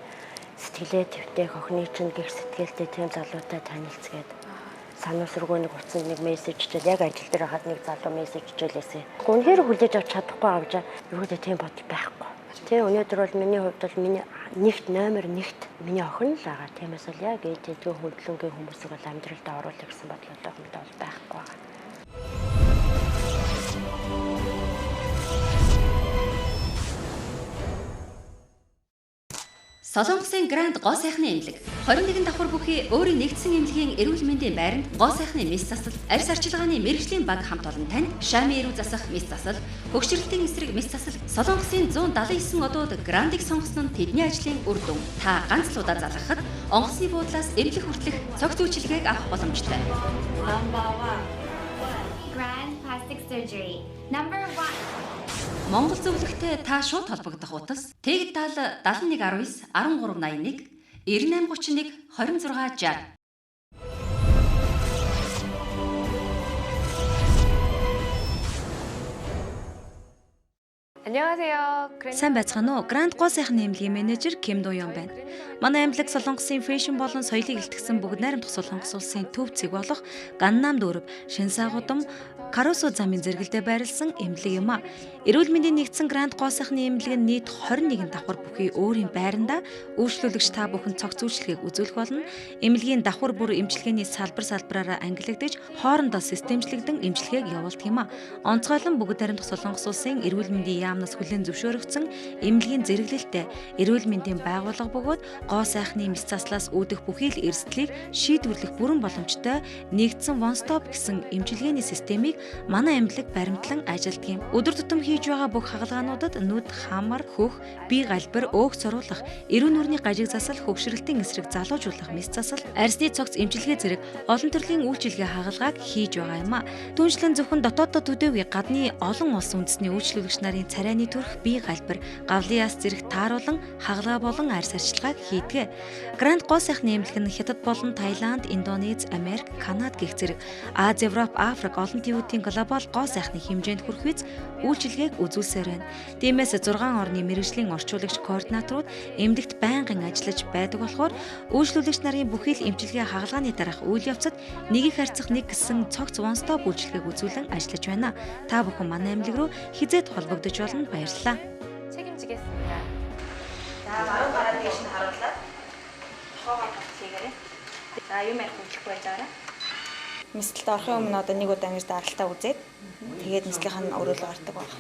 Сэтгэлээ твтэх охины чинь гих сэтгэлтэй тийм залуутай танилцгээд сануусргүйний утсанд нэг мессеж чил яг ажил дээр хаад нэг залуу мессеж чилээсэ. Үнээр хүлээж авч чадахгүй авч юу гэдэг тийм бодол байхгүй. Тэ өнөөдөр бол миний хувьд бол миний номер 1-т миний охин л байгаа. Тиймээс л яг ээжтэй хөндлөнгийн хүмүүсийг бол амьдралдаа оруулах гэсэн бодлоотой хүмүүс бол байхгүй байгаа. Солонгосын Гранд гоо сайхны эмнэлэг 21 давхар бүхий өөрийн нэгдсэн эмнэлгийн эрүүл мэндийн байранд гоо сайхны мэс засал, арьс арчилгааны мэрэгжлийн баг хамт олон тань шами эрүү засах мэс засал, хөгшрөлтийн эсрэг мэс засал, Солонгосын 179 одууд Грандыг сонгосон нь тэдний ажлын үр дүн. Та ганц л удаа залгахад онгоцны буудлаас эмнэлэг хүртэлх цогц үйлчилгээг авах боломжтой. Grand plastic surgery. Number 1. Монгол зөвлөгтэй та шууд холбогдох утас Тэг тал 7119 1381 9831 2660. Сайн байцгаана уу? Гранд гоо сайхны эмнэлгийн менежер Ким Дуян байна. Манай эмнэлэг Солонгосын фэшн болон соёлыг илтгэсэн бүгд найрамдах Солонгос улсын төв цэг болох Ганнам дүүрэг, Шинсагудам, Карусо замын зэрэгэлдээ байрласан эмнэлэг юм а. Эрүүл мэндийн нэгдсэн Гранд гоо сайхны эмнэлэг нь нийт 21 давхар бүхий өөрийн байранда үйлчлүүлэгч та бүхэн цогц үйлчлэгийг үзүүлэх болно. Эмнэлгийн давхар бүр эмчилгээний салбараараа ангилагдаж, хоорондоо системчлэгдэн эмчилгээг явуулдаг юм а. Онцгойлон бүгд найрамдах Солонгос улсын эрүүл мэндийн яамнаас хүлээн зөвшөөрөгдсөн эмнэлгийн зэрэглэлтэй эрүүл мэндийн байгууллага бөгөөд гоо сайхны мэс заслаас үүдэх бүхий л эрсдлийг шийдвэрлэх бүрэн боломжтой нэгдсэн one stop гэсэн эмчилгээний системийг манай эмнэлэг баримтлан ажилладаг юм. Өдөр тутам хийж байгаа бүх хагалгаануудад нүд, хамар, хөх, бие галбир, өөх зориулах, эрүүн нүрийн гажиг засал, хөгшрөлтийн эсрэг залуужуулах мэс засал, арьсны цогц эмчилгээ зэрэг олон төрлийн үйлчилгээ хагалгааг хийж байгаа юм а. Түүнчлэн зөвхөн дотооддоо төдийгүй гадны олон улс үндэсний үйлчлүүлэгч нарын царайны төрх, бие галбир, гавлын яс зэрэг тааруулан хагалгаа болон арьс арчилгааг хийдэг. Гранд гоо сайхны эмнэлэг нь Хятад болон Таиланд, Индонез, Америк, Канада гэх зэрэг Аз, Европ, Африк олон төвүүдийн глобал гоо сайхны хэмжээнд хүрэх үз үйлчилгээг үзүүлсээр байна. Тиймээс 6 орны мэргэжлийн орчуулагч координаторууд эмнэлэгт байнгын ажиллаж байдаг болохоор үйлчлүүлэгч нарын бүхий л эмчилгээ хагалгааны дараах үйл явцад нэгийг харьцах нэг гэсэн цогц one stop үйлчилгээг үзүүлэн ажиллаж байна. Та бүхэн манай эмнэлэг рүү хизээд холбогдож болно. Баярлалаа. 책임지겠습니다. 자, 마루 가라 대신 하루라. 허가 받으시겠네. За юм ярих хөвчлөхгүй байж байгаарай. Нислэлд орохын өмнө одоо нэг удаа ингэж даралтаа үзээд тэгээд нислийнх нь өрөөлө гардаг байна.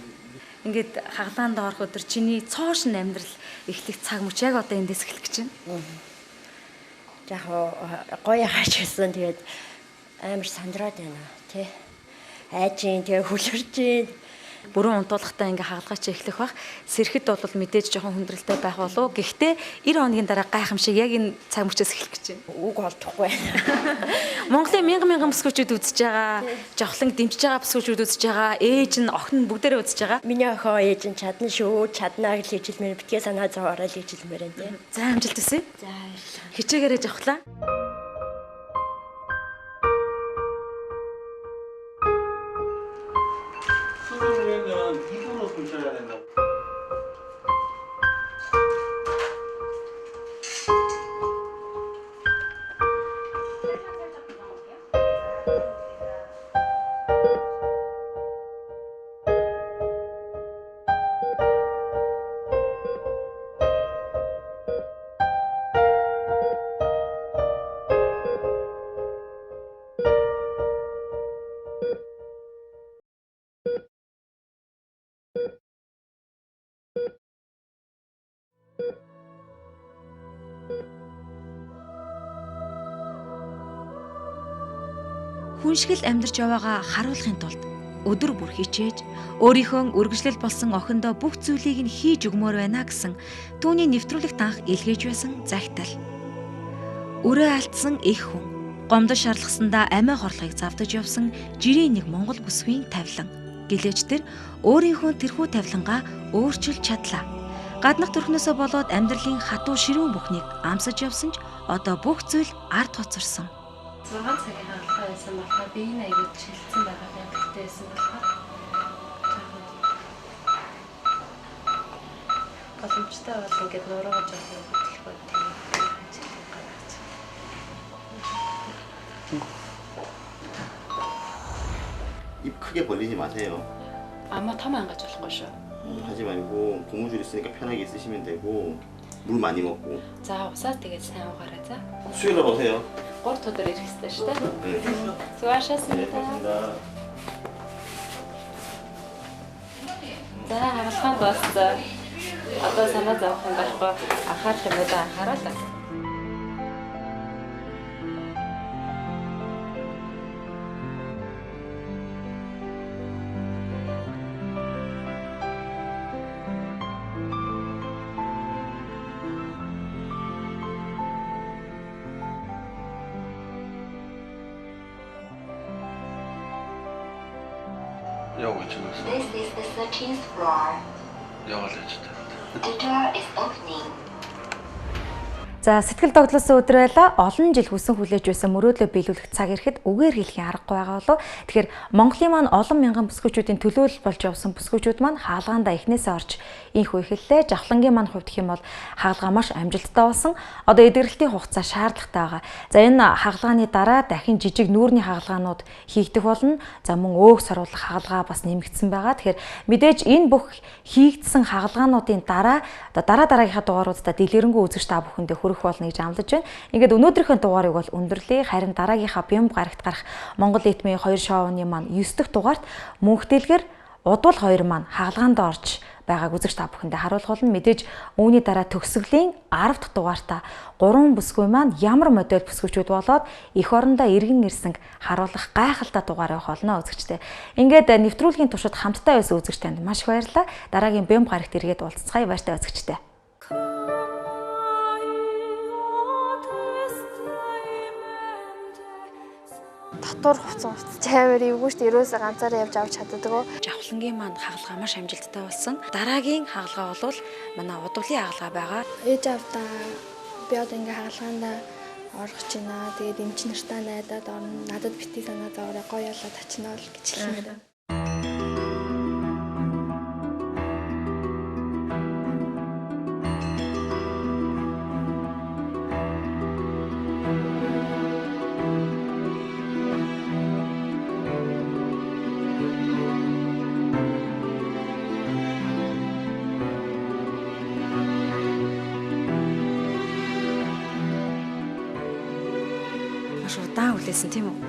Ингээд хагалгаанд орох өдөр чиний цоошин амьдрал эхлэх цаг мөч яг одоо эндээс эхлэх гэж байна. Яг гоё хаач байсан тэгээд амар сандраад байна тий. Айжин тэгээ хүлэржин. Бүрэн унтуулгатай ингээ хагалгаач эхлэх бах. Сэрхэд бол мэдээж жоохон хүндрэлтэй байх болов. Гэхдээ 90 хоногийн дараа гайхамшиг яг энэ цаг мөчөөс эхлэх гэж байна. Үг олдохгүй. Монголын мянган бүсгүүчүүд үзэж байгаа, жавхлан дэмжиж байгаа бүсгүүчүүд үзэж байгаа, ээж нь охин нь бүгдээрээ үзэж байгаа. Миний охин ээж нь чадна шүү, чаднаа гэж хэлмээр битгий санаа зовоороо л хэлмээр энэ тий. За амжилт хүсье. За баярлалаа. Хичээгээрээ жавхлаа. Хүншгэл амьдарч яваагаа харуулахын тулд өдөр бүр хичээж өөрийнхөө үргэлжлэл болсон охиндоо бүх зүйлийг нь хийж өгмөр байна гэсэн түүний нэвтрүүлэгт анх илгээж байсан загтал. Өрөө алдсан их хүн гомдол шаарлахсандаа амиа хорлохыг завдаж явсан жирийн нэг монгол бүсгүйн тавилан. Гэлээж тэр өөрийнхөө тэрхүү тавилангаа өөрчилж чадлаа. Гаднах төрхнөөсөө болоод амьдралын хатуу ширүүн бүхнийг амсаж явсан ч одоо бүх зүйл ард хоцорсон. 6 цагийн хаалгаа байсан болохоор би энэ аягүй шилжсэн байгаа хэмжээтэй байсан болохоор боломжтой бол ингээд нуруугаа жоохон хөдлөх байдаг. 입 크게 벌리지 마세요. 아마 타면 안 가져올 거죠. 하지 말고 고무줄 있으니까 편하게 있으시면 되고 물 많이 먹고. 자, усаас тэгээд сайн угаарай за. 수혈을 보세요. 3 өдөр ирэх хэрэгтэй шүү дээ. 네. 수고하셨습니다. 고맙습니다. За, хаалгаанд болсон. Одоо санаа зовох юм байхгүй. Анхаарах юм да анхаараа. явж байгаа. This is the 13th floor. Яваад байж та. The door is opening. За сэтгэл догтлосон өдөр байла. Олон жил хүсэн хүлээж байсан мөрөөдлөө биелүүлэх цаг ирэхэд үгээр хэлхийн аргагүй байгаа болов. Тэгэхээр Монголын маань олон мянган бүсгүүчүүдийн төлөөлөл болж явсан бүсгүүчүүд маань хаалгаандаа эхнээсээ орж инхүү эхэллээ. Жавхлангийн маань хувьд гэх юм бол хаалгаа маш амжилттай болсон. Одоо эдгэрэлтийн хугацаа шаардлагатай байгаа. За энэ хаалгааны дараа дахин жижиг нүүрний хаалгаанууд хийгдэх болно. За мөн өөх саруулах хаалгаа бас нэмэгдсэн байгаа. Тэгэхээр мэдээж энэ бүх хийгдсэн хаалгаануудын дараа дараагийнхаа дугааруудаа дэлгэрэнгүй үзэгч та бүхэндээ хүрэх болно гэж амлаж байна. Ингээд өнөөдрийнхөө дугаарыг бол өндөрлөе. Харин дараагийнхаа бямб гарагт гарах Монгол Эдмийн 2 шоуны маань 9 дахь дугаарт мөнхтэлгэр удвал 2 маань хаалгаанд орж байгааг үзэгч та бүхэндээ харуулах болно. Мэдээж үүний дараа төгсгөлийн 10 дахь дугаартаа 3 бүсгүй маань ямар модель бүсгүүчүүд болоод эх орондоо иргэн ирсэнг харуулах гайхалтай дугаар явах болно үзэгчтэй. Ингээд нэвтрүүлгийн туршид хамтдаа байсан үзэгч танд маш их баярлалаа. Дараагийн бямб гарагт иргэд уулзцгаая. Баяртай үзэгчтэй. Татвар хувцсан чавар эвгүй шүү дээ. Ерөөсөө ганцаараа явж авч чаддаг. Жавхлангийн маань хагалгаа маш амжилттай болсон. Дараагийн хагалгаа бол манай удуулын хагалгаа байгаа. Ээж авдаа би одоо ингээ хаалгаанд орох гэж байна. Тэгээд эмч нартаа найдаад орно. Надад битгий санаа зовоорой гоё болоод очино л гэж хэлмээр байна. удаан хүлээсэн тийм үү?